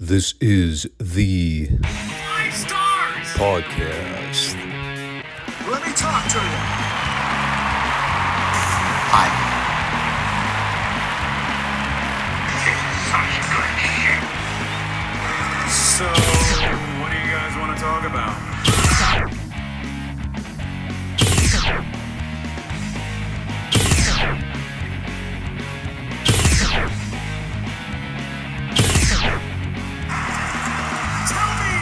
This is the Five Stars podcast. Let me talk to you. Hi. So, what do you guys want to talk about? Tell me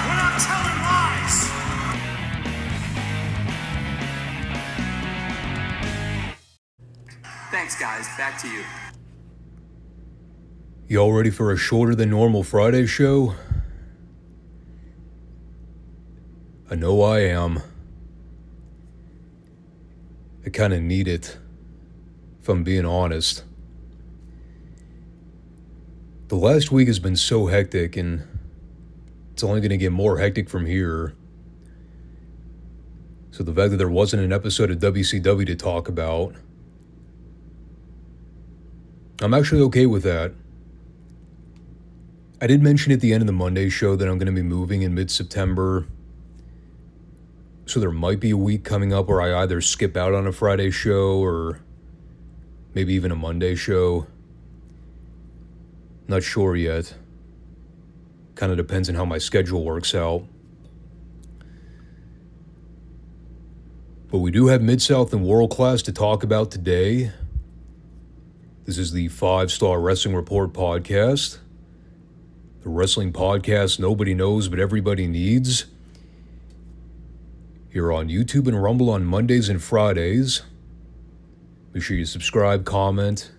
when I'm telling lies. Thanks, guys. Back to you. Y'all ready for a shorter than normal Friday show? I know I am. I kind of need it, if I'm being honest. The last week has been so hectic, and it's only going to get more hectic from here. So the fact that there wasn't an episode of WCW to talk about, I'm actually okay with that. I did mention at the end of the Monday show that I'm going to be moving in mid-September. So there might be a week coming up where I either skip out on a Friday show or maybe even a Monday show. Not sure yet. Kind of depends on how my schedule works out. But we do have Midsouth and World Class to talk about today. This is the Five Starr Wrestling Report podcast. The wrestling podcast nobody knows but everybody needs. Here on YouTube and Rumble on Mondays and Fridays. Make sure you subscribe, comment,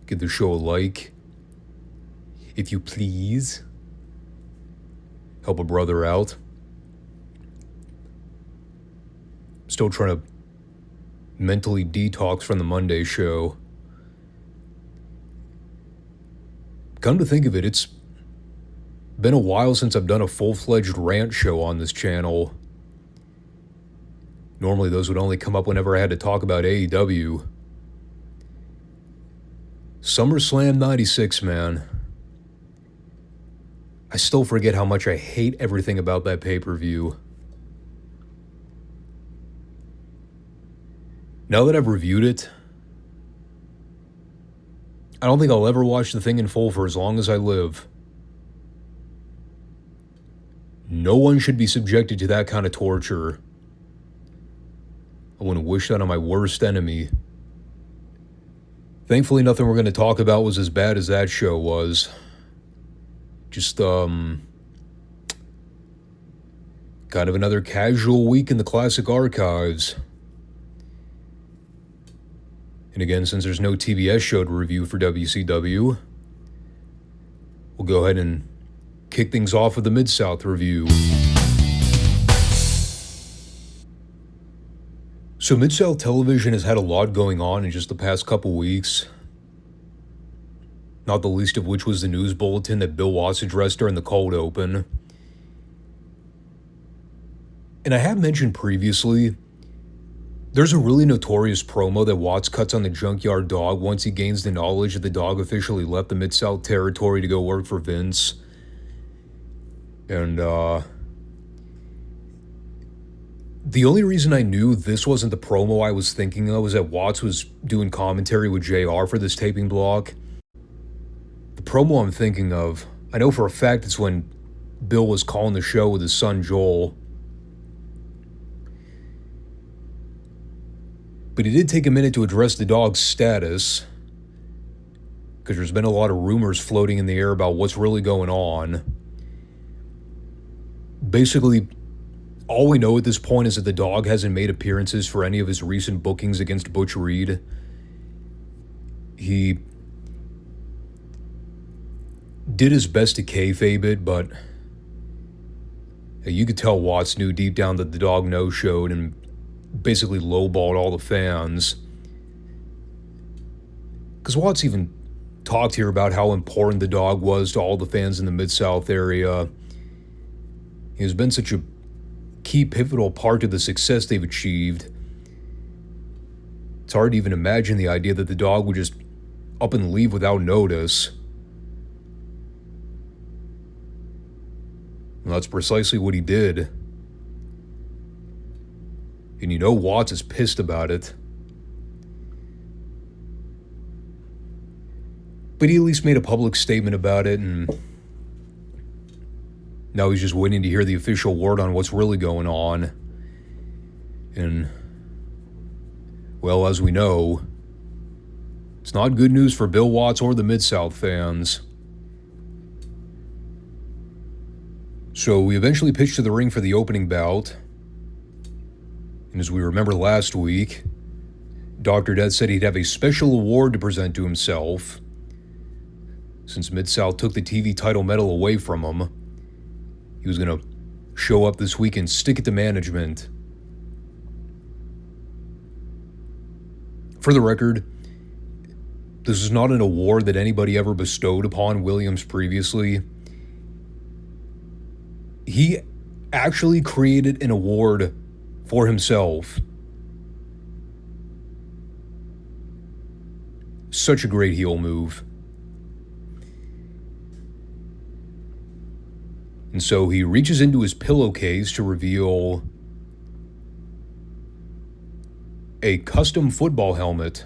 give the show a like. If you please. Help a brother out. Still trying to mentally detox from the Monday show. Come to think of it, it's been a while since I've done a full-fledged rant show on this channel. Normally those would only come up whenever I had to talk about AEW. SummerSlam 96, man. I still forget how much I hate everything about that pay-per-view. Now that I've reviewed it, I don't think I'll ever watch the thing in full for as long as I live. No one should be subjected to that kind of torture. I wouldn't wish that on my worst enemy. Thankfully, nothing we're going to talk about was as bad as that show was. Just, kind of another casual week in the classic archives. And again, since there's no TBS show to review for WCW, we'll go ahead and kick things off with the Midsouth review. So Midsouth Television has had a lot going on in just the past couple weeks. Not the least of which was the news bulletin that Bill Watts addressed during the cold open. And I have mentioned previously, there's a really notorious promo that Watts cuts on the Junkyard Dog once he gains the knowledge that the dog officially left the Mid-South territory to go work for Vince. And, the only reason I knew this wasn't the promo I was thinking of was that Watts was doing commentary with JR for this taping block. The promo I'm thinking of, I know for a fact it's when Bill was calling the show with his son Joel. But he did take a minute to address the dog's status, because there's been a lot of rumors floating in the air about what's really going on. Basically, all we know at this point is that the dog hasn't made appearances for any of his recent bookings against Butch Reed. He did his best to kayfabe it, but you could tell Watts knew deep down that the dog no-showed and basically lowballed all the fans. Because Watts even talked here about how important the dog was to all the fans in the Mid-South area. He has been such a key pivotal part to the success they've achieved. It's hard to even imagine the idea that the dog would just up and leave without notice. Well, that's precisely what he did. And you know Watts is pissed about it. But he at least made a public statement about it, and now he's just waiting to hear the official word on what's really going on. And, well, as we know, it's not good news for Bill Watts or the Midsouth fans. So we eventually pitched to the ring for the opening bout. And as we remember last week, Dr. Death said he'd have a special award to present to himself. Since Midsouth took the TV title medal away from him, he was going to show up this week and stick it to management. For the record, this is not an award that anybody ever bestowed upon Williams previously. He actually created an award for himself. Such a great heel move. And so he reaches into his pillowcase to reveal a custom football helmet.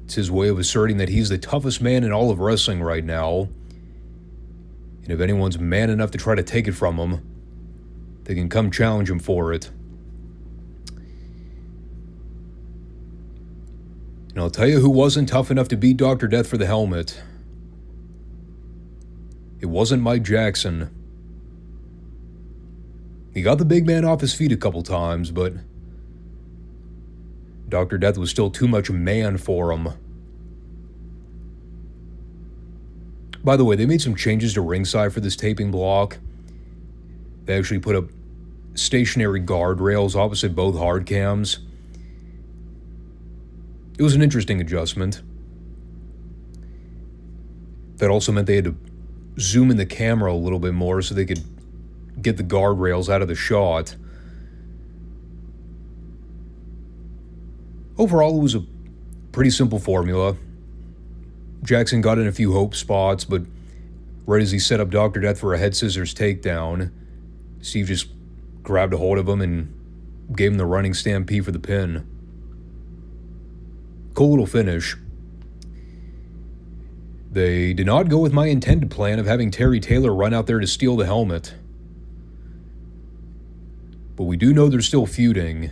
It's his way of asserting that he's the toughest man in all of wrestling right now. And if anyone's man enough to try to take it from him, they can come challenge him for it. And I'll tell you who wasn't tough enough to beat Dr. Death for the helmet. It wasn't Mike Jackson. He got the big man off his feet a couple times, but Dr. Death was still too much man for him. By the way, they made some changes to ringside for this taping block. They actually put up stationary guardrails opposite both hard cams. It was an interesting adjustment. That also meant they had to zoom in the camera a little bit more so they could get the guardrails out of the shot. Overall, it was a pretty simple formula. Jackson got in a few hope spots, but right as he set up Dr. Death for a head scissors takedown, Steve just grabbed a hold of him and gave him the running stampede for the pin. Cool little finish. They did not go with my intended plan of having Terry Taylor run out there to steal the helmet. But we do know they're still feuding,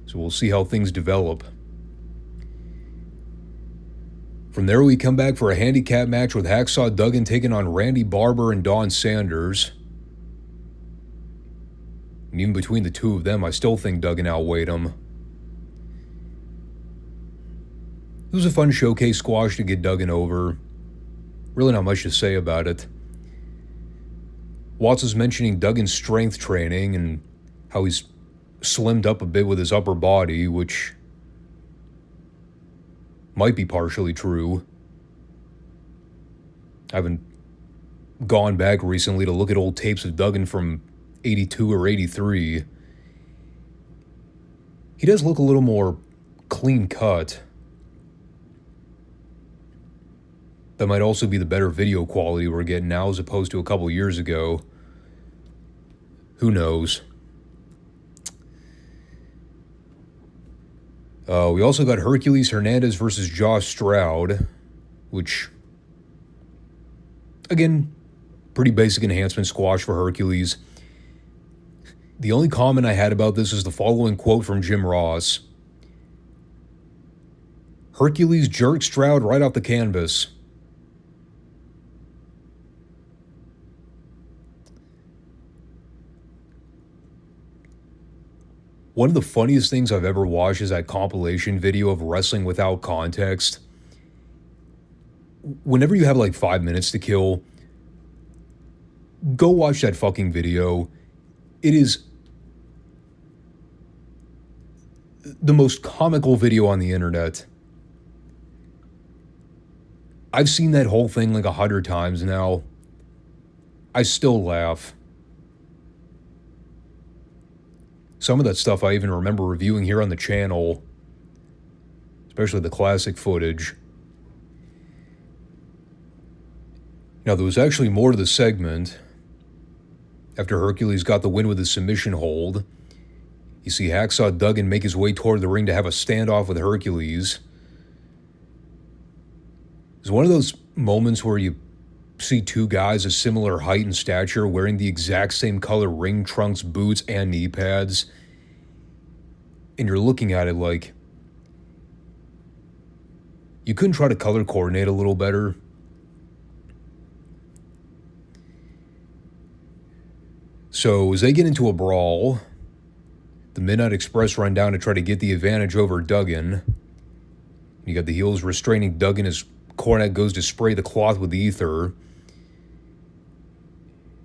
so we'll see how things develop. From there, we come back for a handicap match with Hacksaw Duggan taking on Randy Barber and Don Sanders. And even between the two of them, I still think Duggan outweighed him. It was a fun showcase squash to get Duggan over. Really not much to say about it. Watts was mentioning Duggan's strength training and how he's slimmed up a bit with his upper body, which might be partially true. I haven't gone back recently to look at old tapes of Duggan from 82 or 83. He does look a little more clean cut. That might also be the better video quality we're getting now as opposed to a couple years ago. Who knows? We also got Hercules Hernandez versus Josh Stroud, which, again, pretty basic enhancement squash for Hercules. The only comment I had about this is the following quote from Jim Ross. Hercules jerked Stroud right off the canvas. One of the funniest things I've ever watched is that compilation video of wrestling without context. Whenever you have like 5 minutes to kill, go watch that fucking video. It is the most comical video on the internet. I've seen that whole thing like 100 times now. I still laugh. Some of that stuff I even remember reviewing here on the channel, especially the classic footage. Now, there was actually more to the segment. After Hercules got the win with a submission hold, you see Hacksaw Duggan make his way toward the ring to have a standoff with Hercules. It's one of those moments where you see two guys of similar height and stature wearing the exact same color ring trunks, boots, and knee pads. And you're looking at it like, you couldn't try to color coordinate a little better. So as they get into a brawl, the Midnight Express run down to try to get the advantage over Duggan. You got the heels restraining Duggan as Cornette goes to spray the cloth with ether.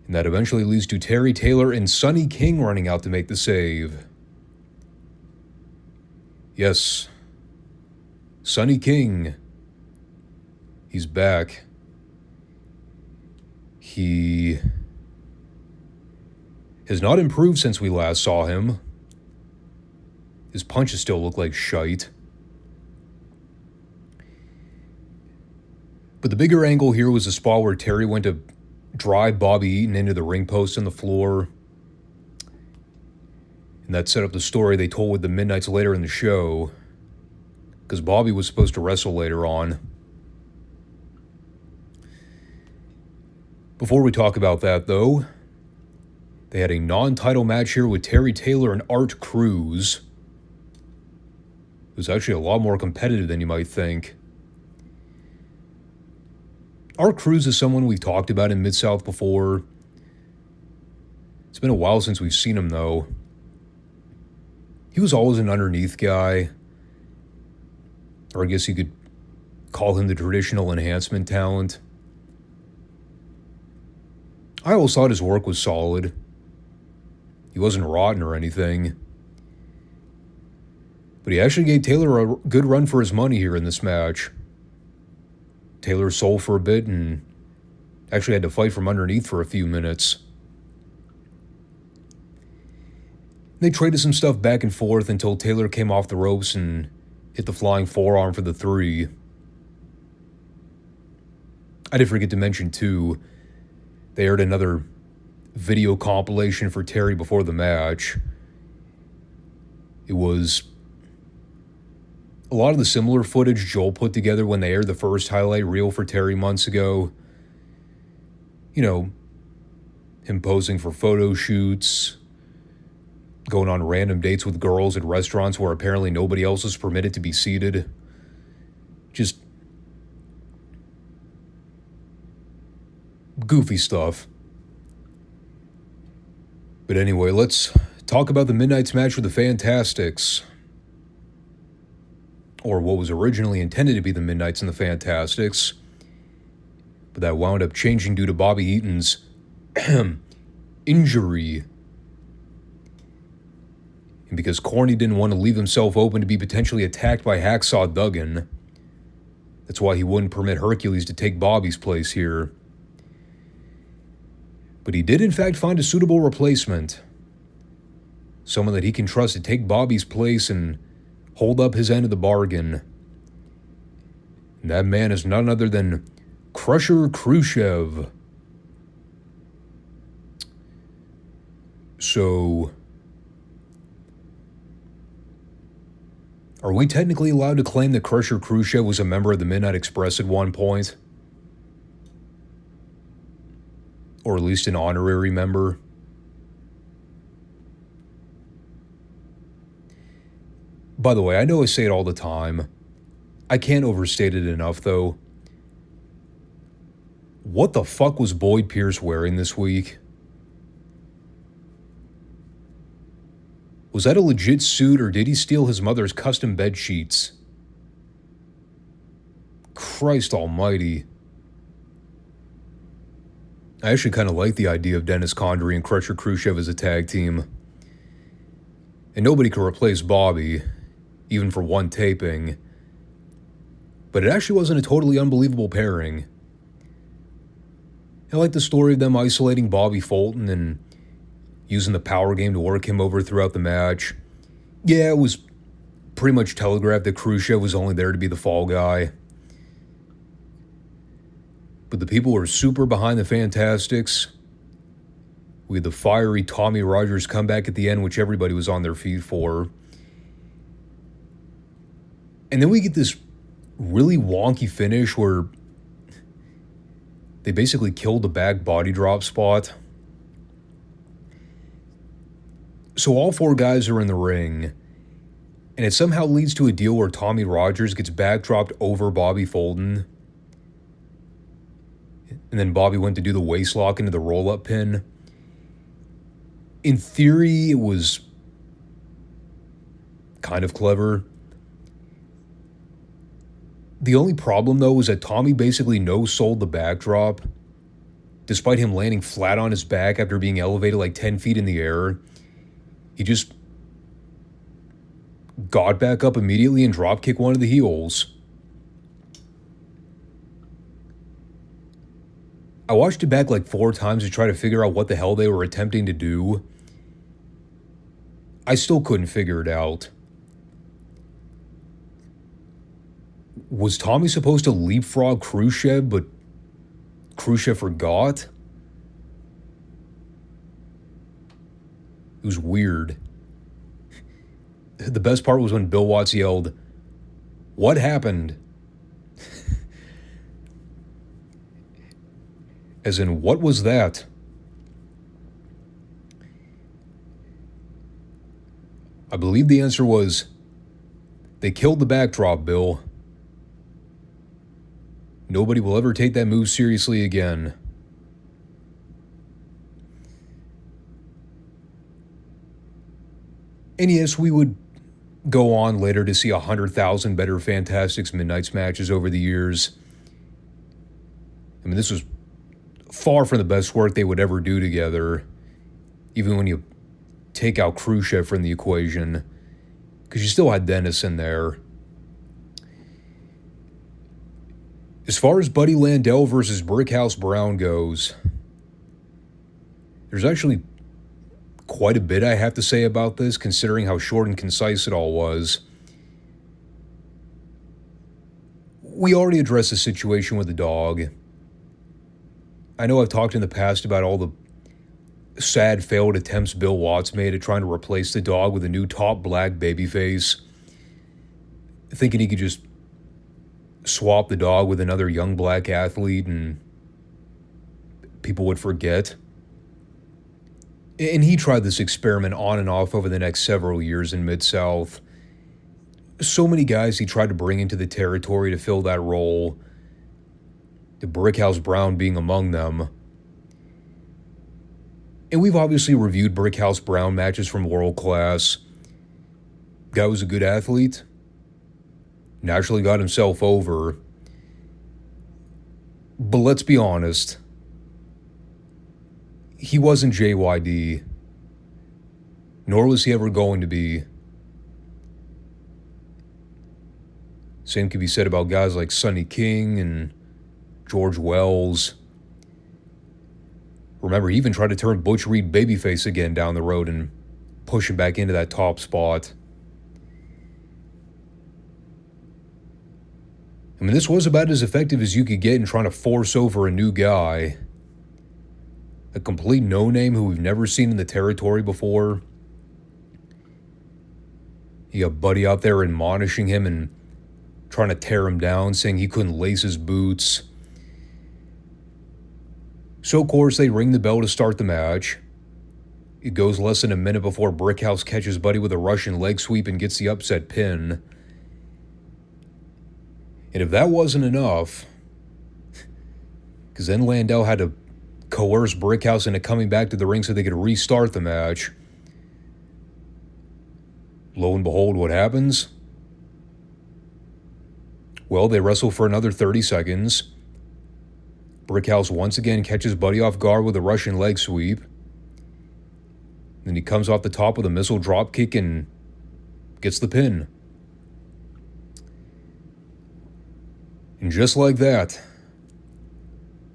And that eventually leads to Terry Taylor and Sonny King running out to make the save. Yes, Sonny King. He's back. He has not improved since we last saw him. His punches still look like shite. But the bigger angle here was the spot where Terry went to drive Bobby Eaton into the ring post on the floor. And that set up the story they told with the Midnights later in the show, because Bobby was supposed to wrestle later on. Before we talk about that, though, they had a non-title match here with Terry Taylor and Art Cruz. It was actually a lot more competitive than you might think. Art Cruz is someone we've talked about in Midsouth before. It's been a while since we've seen him, though. He was always an underneath guy. Or I guess you could call him the traditional enhancement talent. I always thought his work was solid. He wasn't rotten or anything. But he actually gave Taylor a good run for his money here in this match. Taylor sold for a bit and actually had to fight from underneath for a few minutes. They traded some stuff back and forth until Taylor came off the ropes and hit the flying forearm for the 3. I did forget to mention, too, they aired another video compilation for Terry before the match. It was a lot of the similar footage Joel put together when they aired the first highlight reel for Terry months ago. You know, him posing for photo shoots, going on random dates with girls at restaurants where apparently nobody else is permitted to be seated. Just goofy stuff. But anyway, let's talk about the Midnight's match with the Fantastics. Or what was originally intended to be the Midnights and the Fantastics. But that wound up changing due to Bobby Eaton's injury. And because Corny didn't want to leave himself open to be potentially attacked by Hacksaw Duggan. That's why he wouldn't permit Hercules to take Bobby's place here. But he did in fact find a suitable replacement. Someone that he can trust to take Bobby's place and hold up his end of the bargain. And that man is none other than Krusher Kruschev. So, are we technically allowed to claim that Krusher Kruschev was a member of the Midnight Express at one point? Or at least an honorary member? By the way, I know I say it all the time. I can't overstate it enough, though. What the fuck was Boyd Pierce wearing this week? Was that a legit suit, or did he steal his mother's custom bed sheets? Christ almighty. I actually kind of like the idea of Dennis Condrey and Krusher Kruschev as a tag team. And nobody could replace Bobby, even for one taping. But it actually wasn't a totally unbelievable pairing. I like the story of them isolating Bobby Fulton and using the power game to work him over throughout the match. Yeah, it was pretty much telegraphed that Khrushchev was only there to be the fall guy. But the people were super behind the Fantastics. We had the fiery Tommy Rogers comeback at the end, which everybody was on their feet for. And then we get this really wonky finish where they basically killed the back body drop spot. So all four guys are in the ring, and it somehow leads to a deal where Tommy Rogers gets backdropped over Bobby Fulton. And then Bobby went to do the waist lock into the roll-up pin. In theory, it was kind of clever. The only problem, though, was that Tommy basically no-sold the backdrop, despite him landing flat on his back after being elevated like 10 feet in the air. He just got back up immediately and drop-kicked one of the heels. I watched it back like 4 times to try to figure out what the hell they were attempting to do. I still couldn't figure it out. Was Tommy supposed to leapfrog Kruschev, but Kruschev forgot? It was weird. The best part was when Bill Watts yelled, "What happened?" As in, what was that? I believe the answer was, they killed the backdrop, Bill. Nobody will ever take that move seriously again. And yes, we would go on later to see 100,000 better Fantastics Midnights matches over the years. I mean, this was far from the best work they would ever do together, even when you take out Khrushchev from the equation, because you still had Dennis in there. As far as Buddy Landel versus Brickhouse Brown goes, there's actually quite a bit I have to say about this, considering how short and concise it all was. We already addressed the situation with the dog. I know I've talked in the past about all the sad failed attempts Bill Watts made at trying to replace the dog with a new top black babyface, thinking he could just swap the dog with another young black athlete and people would forget. And he tried this experiment on and off over the next several years in Midsouth. So many guys he tried to bring into the territory to fill that role, the Brickhouse Brown being among them. And we've obviously reviewed Brickhouse Brown matches from World Class. Guy was a good athlete. Naturally got himself over. But let's be honest. He wasn't JYD. Nor was he ever going to be. Same could be said about guys like Sonny King and George Wells. Remember, he even tried to turn Butch Reed babyface again down the road and push him back into that top spot. I mean, this was about as effective as you could get in trying to force over a new guy. A complete no-name who we've never seen in the territory before. You got Buddy out there admonishing him and trying to tear him down, saying he couldn't lace his boots. So, of course, they ring the bell to start the match. It goes less than a minute before Brickhouse catches Buddy with a Russian leg sweep and gets the upset pin. And if that wasn't enough, because then Landel had to coerce Brickhouse into coming back to the ring so they could restart the match. Lo and behold, what happens? Well, they wrestle for another 30 seconds. Brickhouse once again catches Buddy off guard with a Russian leg sweep. Then he comes off the top with a missile drop kick and gets the pin. And just like that,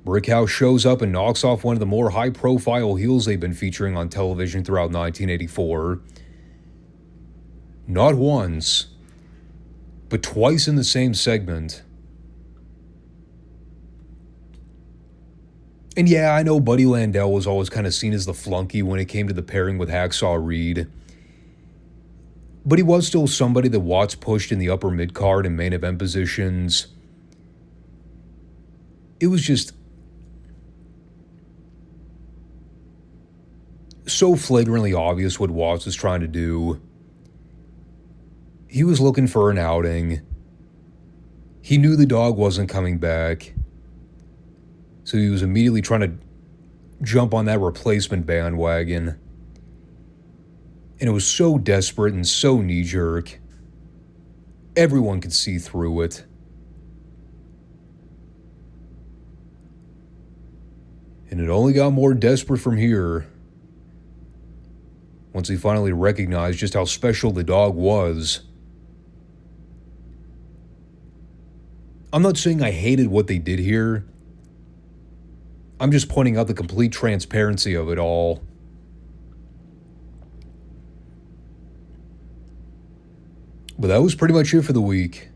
Brickhouse shows up and knocks off one of the more high-profile heels they've been featuring on television throughout 1984. Not once, but twice in the same segment. And yeah, I know Buddy Landell was always kind of seen as the flunky when it came to the pairing with Hacksaw Reed. But he was still somebody that Watts pushed in the upper mid-card and main event positions. It was just so flagrantly obvious what Watts was trying to do. He was looking for an outing. He knew the dog wasn't coming back. So he was immediately trying to jump on that replacement bandwagon. And it was so desperate and so knee-jerk. Everyone could see through it. And it only got more desperate from here once he finally recognized just how special the dog was. I'm not saying I hated what they did here. I'm just pointing out the complete transparency of it all. But that was pretty much it for the week.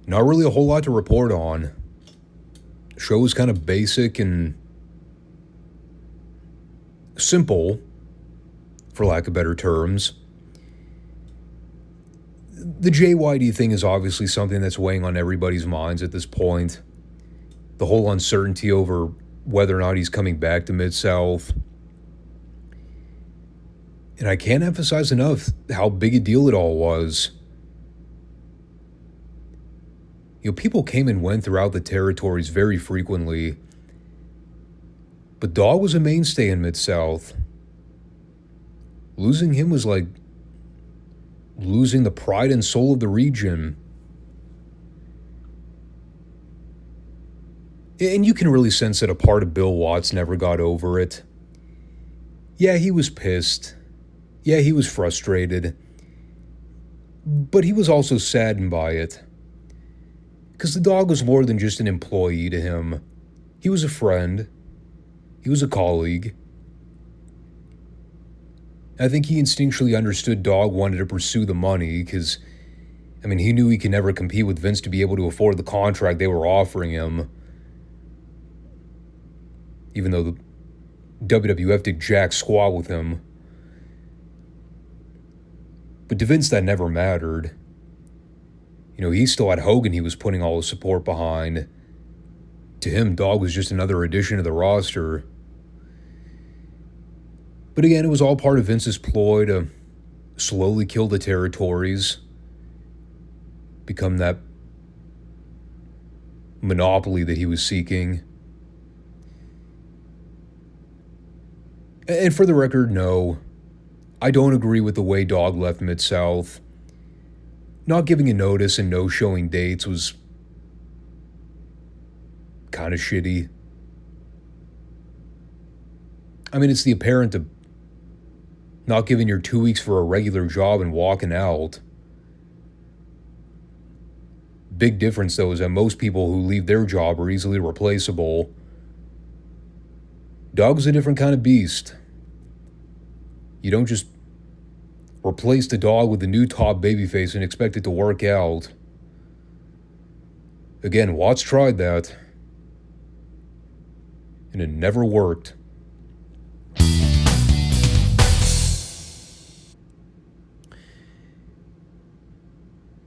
Not really a whole lot to report on. The show was kind of basic and simple, for lack of better terms. The JYD thing is obviously something that's weighing on everybody's minds at this point. The whole uncertainty over whether or not he's coming back to Midsouth. And I can't emphasize enough how big a deal it all was. You know, people came and went throughout the territories very frequently. But Dog was a mainstay in Midsouth. Losing him was like losing the pride and soul of the region. And you can really sense that a part of Bill Watts never got over it. Yeah, he was pissed. Yeah, he was frustrated. But he was also saddened by it. Because the dog was more than just an employee to him. He was a friend. He was a colleague. I think he instinctually understood Dog wanted to pursue the money because, I mean, he knew he could never compete with Vince to be able to afford the contract they were offering him. Even though the WWF did jack squat with him. But to Vince, that never mattered. You know, he still had Hogan he was putting all his support behind. To him, Dog was just another addition to the roster. But again, it was all part of Vince's ploy to slowly kill the territories. Become that monopoly that he was seeking. And for the record, no, I don't agree with the way Dog left Mid-South. Not giving a notice and no showing dates was kind of shitty. I mean, it's the apparent of not giving your 2 weeks for a regular job and walking out. Big difference, though, is that most people who leave their job are easily replaceable. Dog's a different kind of beast. You don't just replace the dog with a new top babyface and expect it to work out. Again, Watts tried that. And it never worked.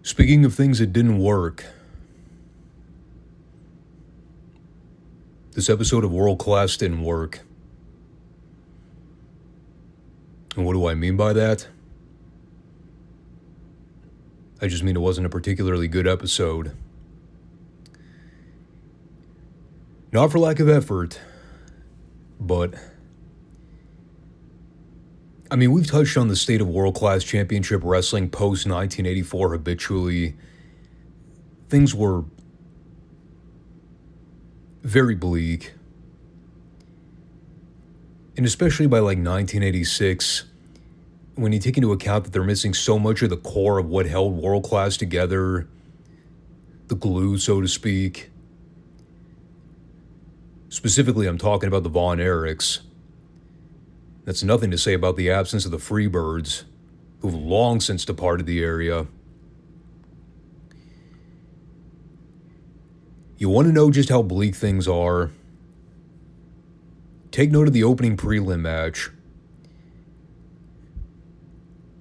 Speaking of things that didn't work, this episode of World Class didn't work. And what do I mean by that? I just mean it wasn't a particularly good episode. Not for lack of effort, but I mean, we've touched on the state of world-class championship wrestling post-1984 habitually. Things were very bleak. And especially by like 1986, when you take into account that they're missing so much of the core of what held world-class together, the glue, so to speak. Specifically, I'm talking about the Von Erichs. That's nothing to say about the absence of the Freebirds, who've long since departed the area. You want to know just how bleak things are? Take note of the opening prelim match.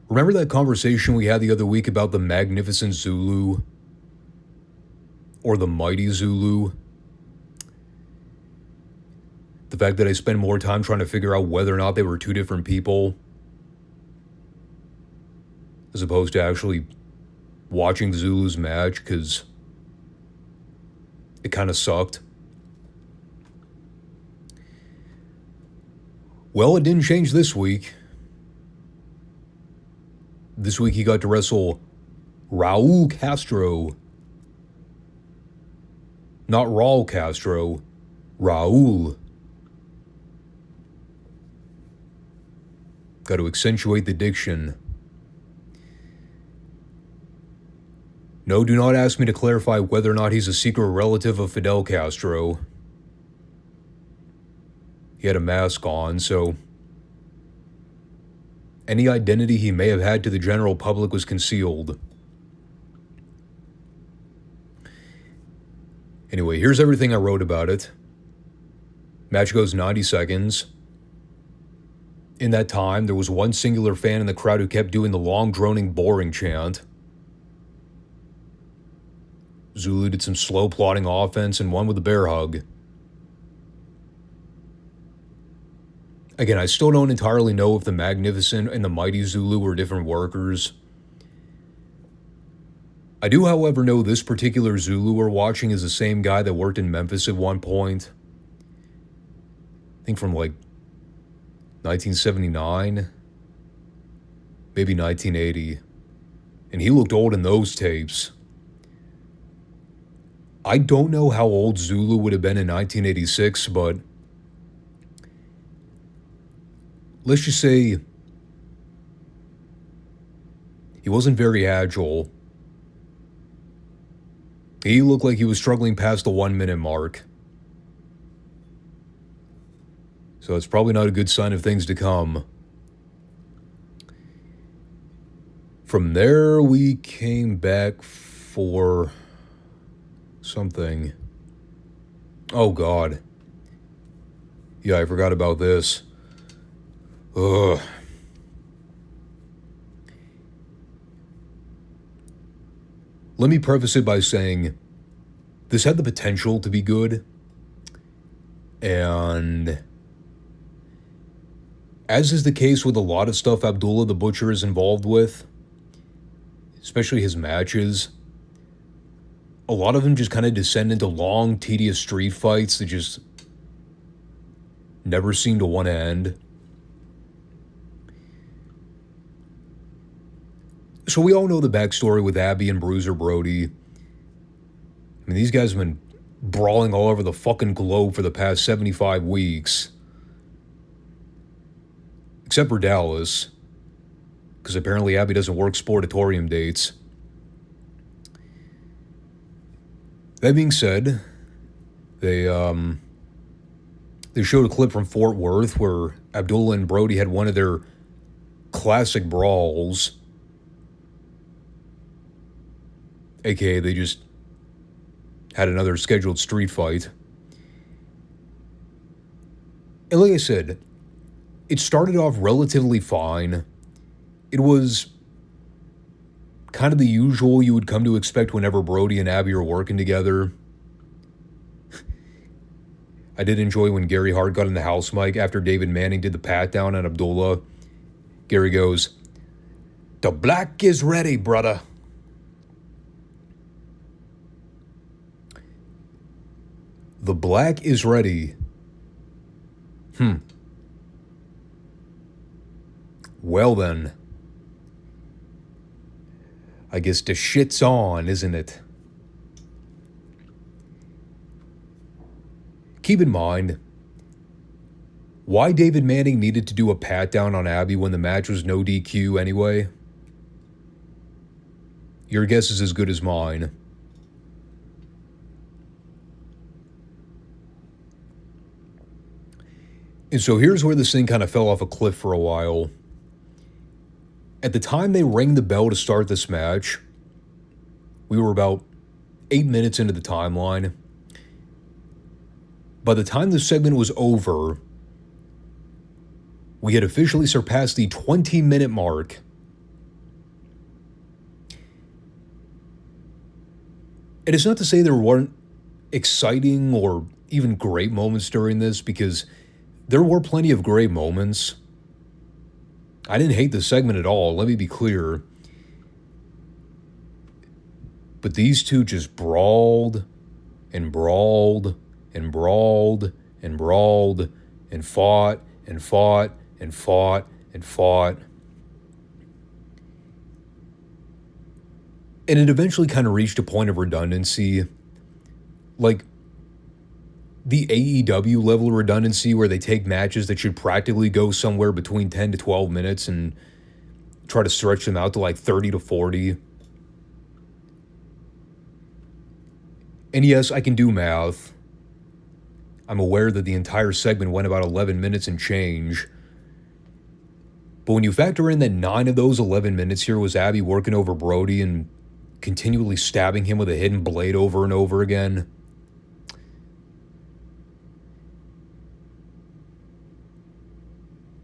Remember that conversation we had the other week about the Magnificent Zulu? Or the Mighty Zulu? The fact that I spend more time trying to figure out whether or not they were two different people, as opposed to actually watching the Zulus match, because it kind of sucked. Well, it didn't change this week. This week he got to wrestle Raul Castro. Not Raul Castro, Raul. Got to accentuate the diction. No, do not ask me to clarify whether or not he's a secret relative of Fidel Castro. He had a mask on, so any identity he may have had to the general public was concealed. Anyway, here's everything I wrote about it. Match goes 90 seconds. In that time, there was one singular fan in the crowd who kept doing the long, droning, boring chant. Zulu did some slow plodding offense and won with a bear hug. Again, I still don't entirely know if the Magnificent and the Mighty Zulu were different workers. I do, however, know this particular Zulu we're watching is the same guy that worked in Memphis at one point. I think from like 1979, maybe 1980. And he looked old in those tapes. I don't know how old Zulu would have been in 1986, but let's just say he wasn't very agile. He looked like he was struggling past the 1 minute mark. So it's probably not a good sign of things to come. From there, we came back for something. Oh, God. Yeah, I forgot about this. Ugh. Let me preface it by saying this had the potential to be good. And as is the case with a lot of stuff Abdullah the Butcher is involved with, especially his matches, a lot of them just kind of descend into long, tedious street fights that just never seem to want to end. So we all know the backstory with Abby and Bruiser Brody. I mean, these guys have been brawling all over the fucking globe for the past 75 weeks. Except for Dallas, because apparently Abby doesn't work sportatorium dates. That being said, they showed a clip from Fort Worth where Abdullah and Brody had one of their classic brawls. AKA they just had another scheduled street fight. And like I said, it started off relatively fine. It was kind of the usual you would come to expect whenever Brody and Abby are working together. I did enjoy when Gary Hart got in the house mic after David Manning did the pat down on Abdullah. Gary goes, "The black is ready, brother." The black is ready. Well then. I guess the shit's on, isn't it? Keep in mind, why David Manning needed to do a pat down on Abby when the match was no DQ anyway? Your guess is as good as mine. And so here's where this thing kind of fell off a cliff for a while. At the time they rang the bell to start this match, we were about 8 minutes into the timeline. By the time the segment was over, we had officially surpassed the 20-minute mark. And it's not to say there weren't exciting or even great moments during this, because there were plenty of great moments. I didn't hate the segment at all, let me be clear. But these two just brawled and brawled and brawled and brawled and fought and fought and fought and fought. And it eventually kind of reached a point of redundancy. Like the AEW level of redundancy, where they take matches that should practically go somewhere between 10 to 12 minutes and try to stretch them out to like 30 to 40. And yes, I can do math. I'm aware that the entire segment went about 11 minutes and change. But when you factor in that 9 of those 11 minutes here was Abby working over Brody and continually stabbing him with a hidden blade over and over again,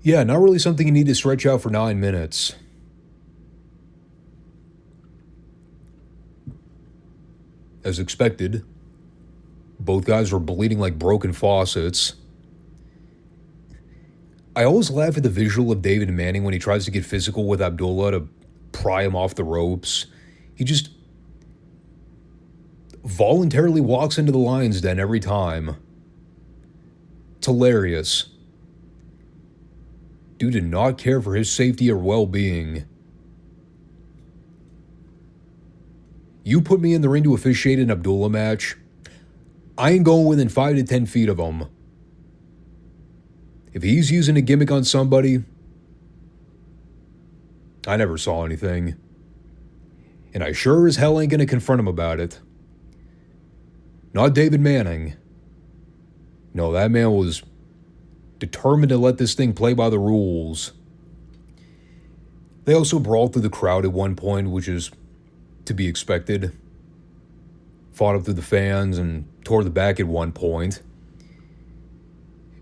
yeah, not really something you need to stretch out for 9 minutes. As expected, both guys were bleeding like broken faucets. I always laugh at the visual of David Manning when he tries to get physical with Abdullah to pry him off the ropes. He just voluntarily walks into the lion's den every time. It's hilarious. Dude did not care for his safety or well-being. You put me in the ring to officiate an Abdullah match, I ain't going within 5 to 10 feet of him. If he's using a gimmick on somebody, I never saw anything. And I sure as hell ain't gonna confront him about it. Not David Manning. No, that man was determined to let this thing play by the rules. They also brawled through the crowd at one point, which is to be expected. Fought up through the fans and tore the back at one point.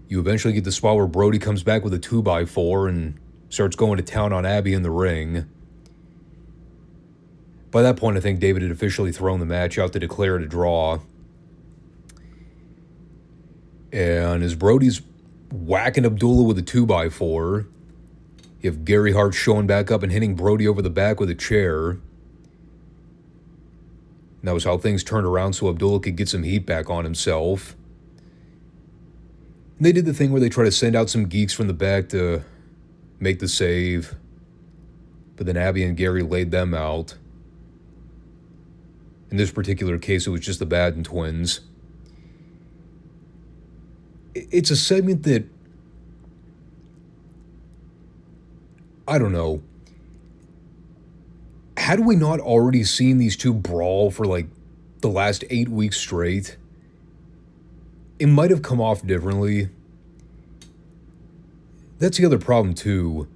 You eventually get the spot where Brody comes back with a 2x4 and starts going to town on Abby in the ring. By that point, I think David had officially thrown the match out to declare it a draw. And as Brody's whacking Abdullah with a 2x4, you have Gary Hart showing back up and hitting Brody over the back with a chair. And that was how things turned around so Abdullah could get some heat back on himself. And they did the thing where they try to send out some geeks from the back to make the save. But then Abby and Gary laid them out. In this particular case, it was just the Batten twins. It's a segment that, I don't know. Had we not already seen these two brawl for like the last 8 weeks straight, it might have come off differently. That's the other problem too.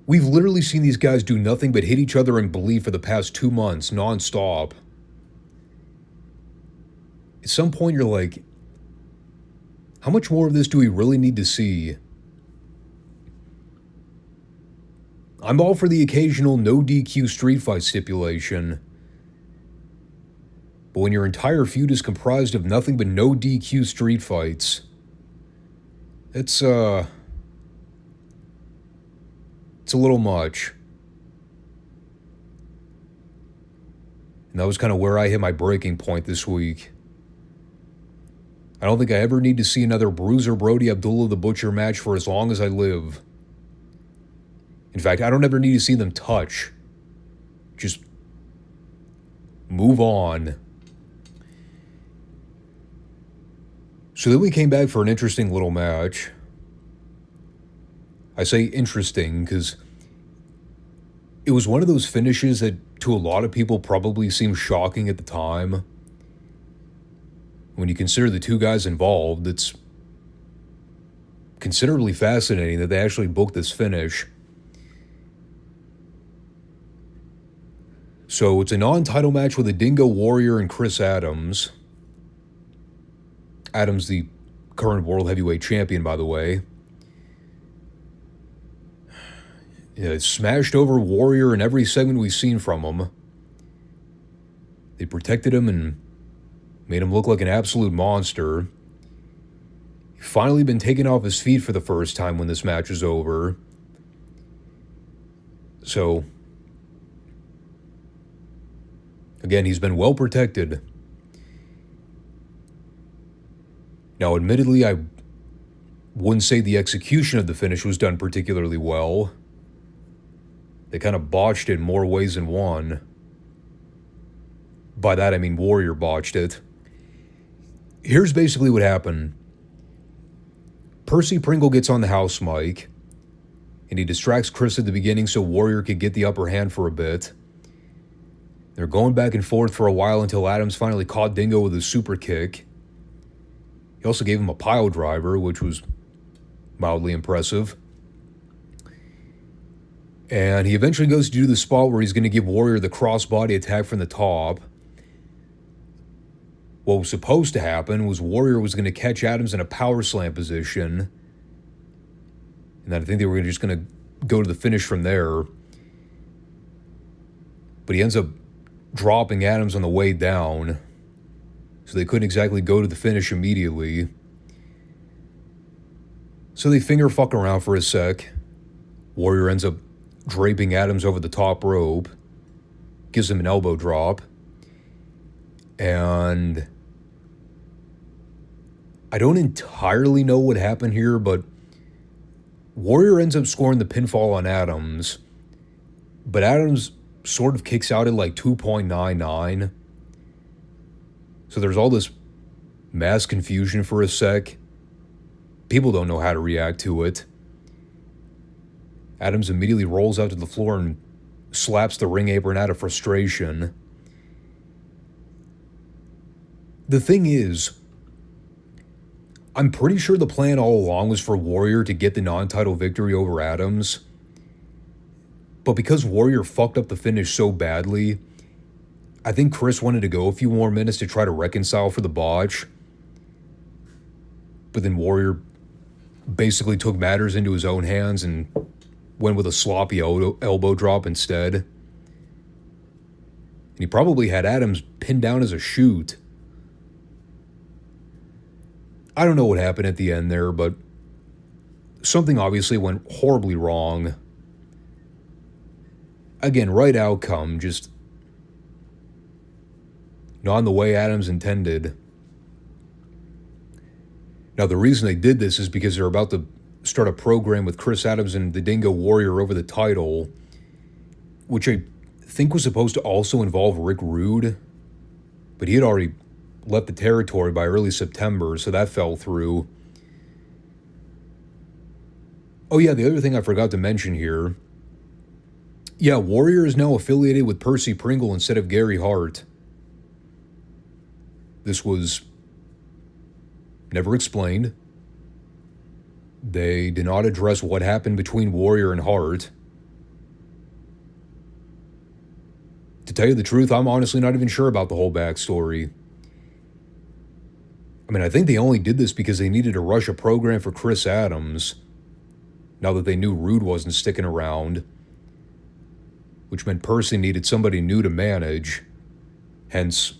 We've literally seen these guys do nothing but hit each other and bleed for the past 2 months, nonstop. At some point you're like, how much more of this do we really need to see? I'm all for the occasional no DQ street fight stipulation. But when your entire feud is comprised of nothing but no DQ street fights, it's a little much. And that was kind of where I hit my breaking point this week. I don't think I ever need to see another Bruiser Brody Abdullah the Butcher match for as long as I live. In fact, I don't ever need to see them touch. Just move on. So then we came back for an interesting little match. I say interesting because it was one of those finishes that to a lot of people probably seemed shocking at the time. When you consider the two guys involved, it's considerably fascinating that they actually booked this finish. So it's a non-title match with a Dingo Warrior and Chris Adams. Adams, the current World Heavyweight Champion, by the way. Yeah, smashed over Warrior in every segment we've seen from him. They protected him and made him look like an absolute monster. He's finally been taken off his feet for the first time when this match is over. So, again, he's been well protected. Now, admittedly, I wouldn't say the execution of the finish was done particularly well. They kind of botched it in more ways than one. By that, I mean Warrior botched it. Here's basically what happened. Percy Pringle gets on the house mic, and he distracts Chris at the beginning so Warrior could get the upper hand for a bit. They're going back and forth for a while until Adams finally caught Dingo with a super kick. He also gave him a pile driver, which was mildly impressive. And he eventually goes to do the spot where he's going to give Warrior the crossbody attack from the top. What was supposed to happen was Warrior was going to catch Adams in a power slam position. And then I think they were just going to go to the finish from there. But he ends up dropping Adams on the way down. So they couldn't exactly go to the finish immediately. So they finger fuck around for a sec. Warrior ends up draping Adams over the top rope. Gives him an elbow drop. And I don't entirely know what happened here, but Warrior ends up scoring the pinfall on Adams. But Adams sort of kicks out at like 2.99. So there's all this mass confusion for a sec. People don't know how to react to it. Adams immediately rolls out to the floor and slaps the ring apron out of frustration. The thing is, I'm pretty sure the plan all along was for Warrior to get the non-title victory over Adams. But because Warrior fucked up the finish so badly, I think Chris wanted to go a few more minutes to try to reconcile for the botch. But then Warrior basically took matters into his own hands and went with a sloppy elbow drop instead. And he probably had Adams pinned down as a shoot. I don't know what happened at the end there, but something obviously went horribly wrong. Again, right outcome, just not in the way Adams intended. Now, the reason they did this is because they're about to start a program with Chris Adams and the Dingo Warrior over the title, which I think was supposed to also involve Rick Rude, but he had already left the territory by early September, so that fell through. Oh yeah, the other thing I forgot to mention here. Yeah, Warrior is now affiliated with Percy Pringle instead of Gary Hart. This was never explained. They did not address what happened between Warrior and Hart. To tell you the truth, I'm honestly not even sure about the whole backstory. I mean, I think they only did this because they needed to rush a program for Chris Adams, now that they knew Rude wasn't sticking around, which meant Percy needed somebody new to manage, hence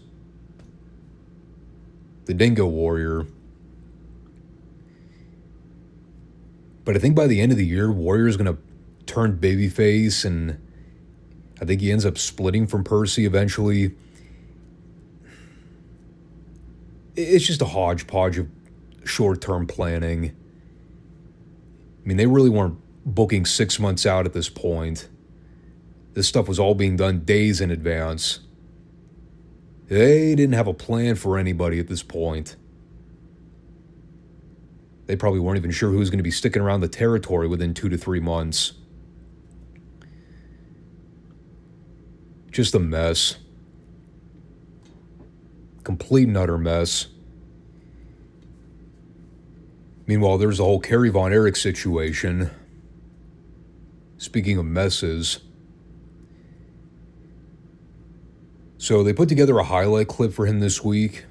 the Dingo Warrior. But I think by the end of the year, Warrior's going to turn babyface, and I think he ends up splitting from Percy eventually. It's just a hodgepodge of short-term planning. I mean, they really weren't booking 6 months out at this point. This stuff was all being done days in advance. They didn't have a plan for anybody at this point. They probably weren't even sure who was going to be sticking around the territory within 2 to 3 months. Just a mess. Complete and utter mess. Meanwhile, there's the whole Kerry Von Erich situation. Speaking of messes. So they put together a highlight clip for him this week.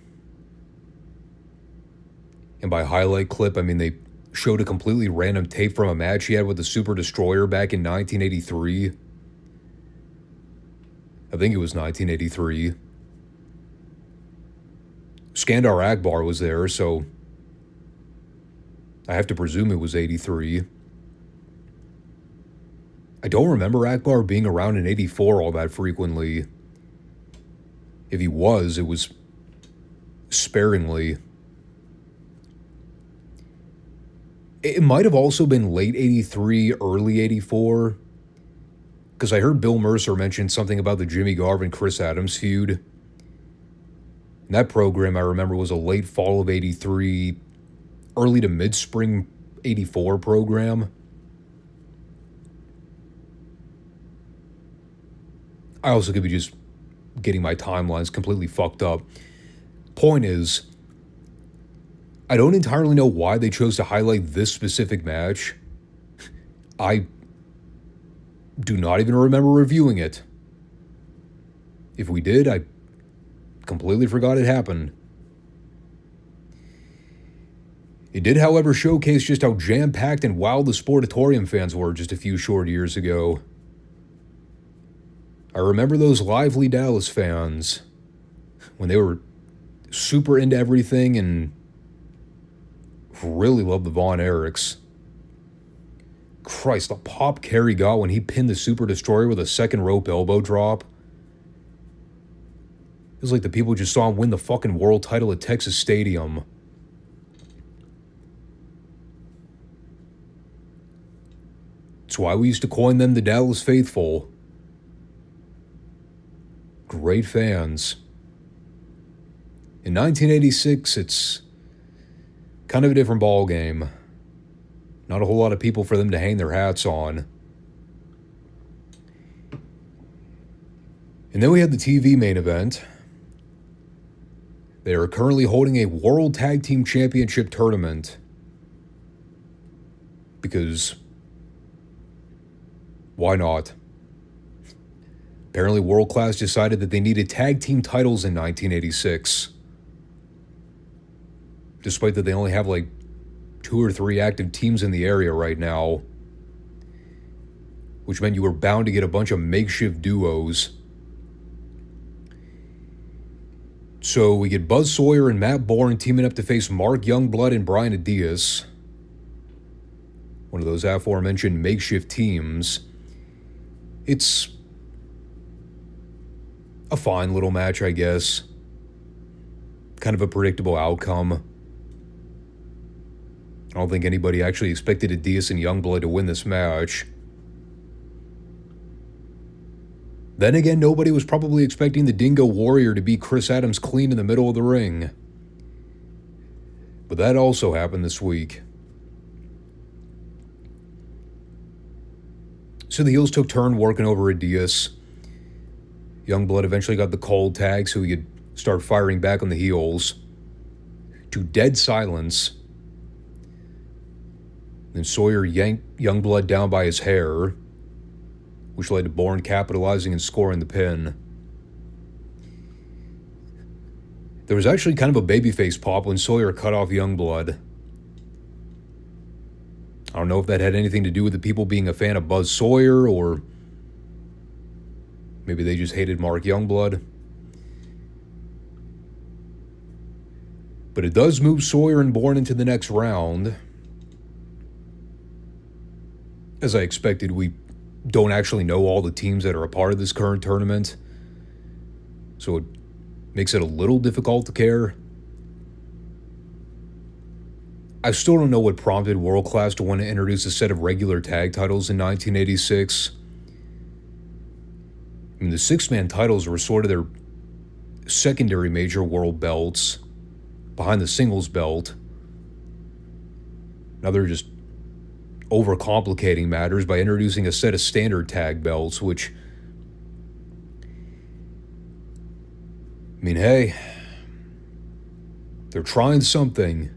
And by highlight clip, I mean they showed a completely random tape from a match he had with the Super Destroyer back in 1983. I think it was 1983. Skandar Akbar was there, so I have to presume it was 83. I don't remember Akbar being around in 84 all that frequently. If he was, it was sparingly. It might have also been late 83, early 84, because I heard Bill Mercer mention something about the Jimmy Garvin Chris Adams feud. And that program, I remember, was a late fall of 83, early to mid-spring 84 program. I also could be just getting my timelines completely fucked up. Point is, I don't entirely know why they chose to highlight this specific match. I do not even remember reviewing it. If we did, I completely forgot it happened. It did, however, showcase just how jam-packed and wild the Sportatorium fans were just a few short years ago. I remember those lively Dallas fans when they were super into everything and really loved the Von Erichs. Christ, the pop Kerry got when he pinned the Super Destroyer with a second rope elbow drop. It was like the people just saw him win the fucking world title at Texas Stadium. That's why we used to coin them the Dallas Faithful. Great fans. In 1986, it's kind of a different ball game. Not a whole lot of people for them to hang their hats on. And then we had the TV main event. They are currently holding a World Tag Team Championship tournament. Because why not? Apparently World Class decided that they needed tag team titles in 1986. Despite that they only have like 2 or 3 active teams in the area right now. Which meant you were bound to get a bunch of makeshift duos. So we get Buzz Sawyer and Matt Bourne teaming up to face Mark Youngblood and Brian Diaz. One of those aforementioned makeshift teams. It's a fine little match, I guess. Kind of a predictable outcome. I don't think anybody actually expected Diaz and Youngblood to win this match. Then again, nobody was probably expecting the Dingo Warrior to beat Chris Adams clean in the middle of the ring. But that also happened this week. So the heels took turn working over Diaz. Youngblood eventually got the cold tag so he could start firing back on the heels. To dead silence. Then Sawyer yanked Youngblood down by his hair, which led to Bourne capitalizing and scoring the pin. There was actually kind of a babyface pop when Sawyer cut off Youngblood. I don't know if that had anything to do with the people being a fan of Buzz Sawyer, or maybe they just hated Mark Youngblood. But it does move Sawyer and Bourne into the next round. As I expected, we don't actually know all the teams that are a part of this current tournament, so it makes it a little difficult to care. I still don't know what prompted World Class to want to introduce a set of regular tag titles in 1986. I mean, the 6-man titles were sort of their secondary major world belts, behind the singles belt. Now they're just overcomplicating matters by introducing a set of standard tag belts, which, I mean, hey, they're trying something.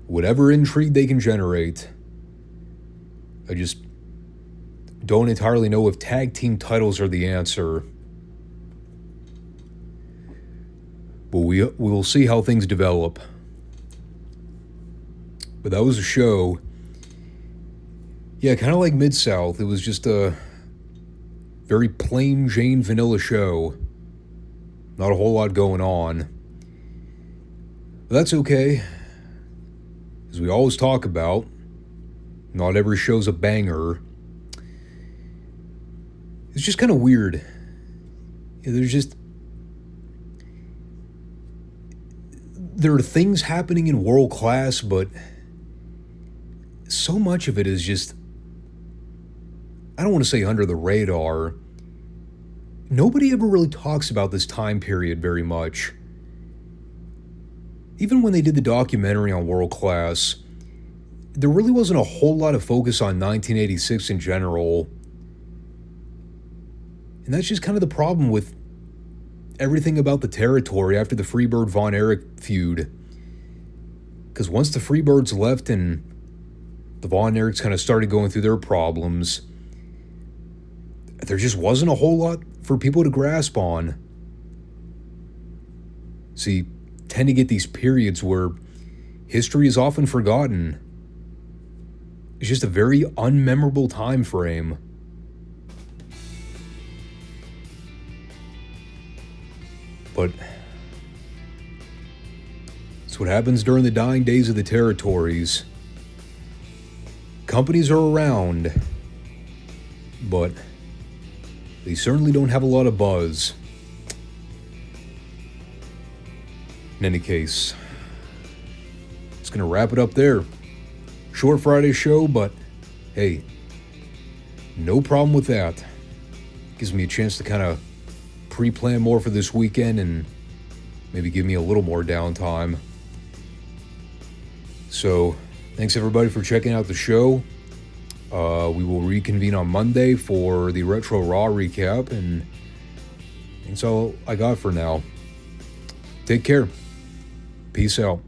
Whatever intrigue they can generate. I just don't entirely know if tag team titles are the answer. But we will see how things develop. But that was a show. Yeah, kind of like Mid-South. It was just a very plain Jane vanilla show. Not a whole lot going on. But that's okay. As we always talk about, not every show's a banger. It's just kind of weird. There are things happening in world class, but so much of it is just, I don't want to say under the radar. Nobody ever really talks about this time period very much. Even when they did the documentary on world class, there really wasn't a whole lot of focus on 1986 in general. And that's just kind of the problem with everything about the territory after the Freebird Von Erich feud. Because once the Freebirds left and the Von Erichs kind of started going through their problems, there just wasn't a whole lot for people to grasp on. So you tend to get these periods where history is often forgotten. It's just a very unmemorable time frame. But it's what happens during the dying days of the territories. Companies are around, but they certainly don't have a lot of buzz. In any case, it's going to wrap it up there. Short Friday show, but hey, no problem with that. Gives me a chance to kind of pre-plan more for this weekend and maybe give me a little more downtime. So, thanks everybody for checking out the show. We will reconvene on Monday for the Retro Raw recap, and that's all I got for now. Take care. Peace out.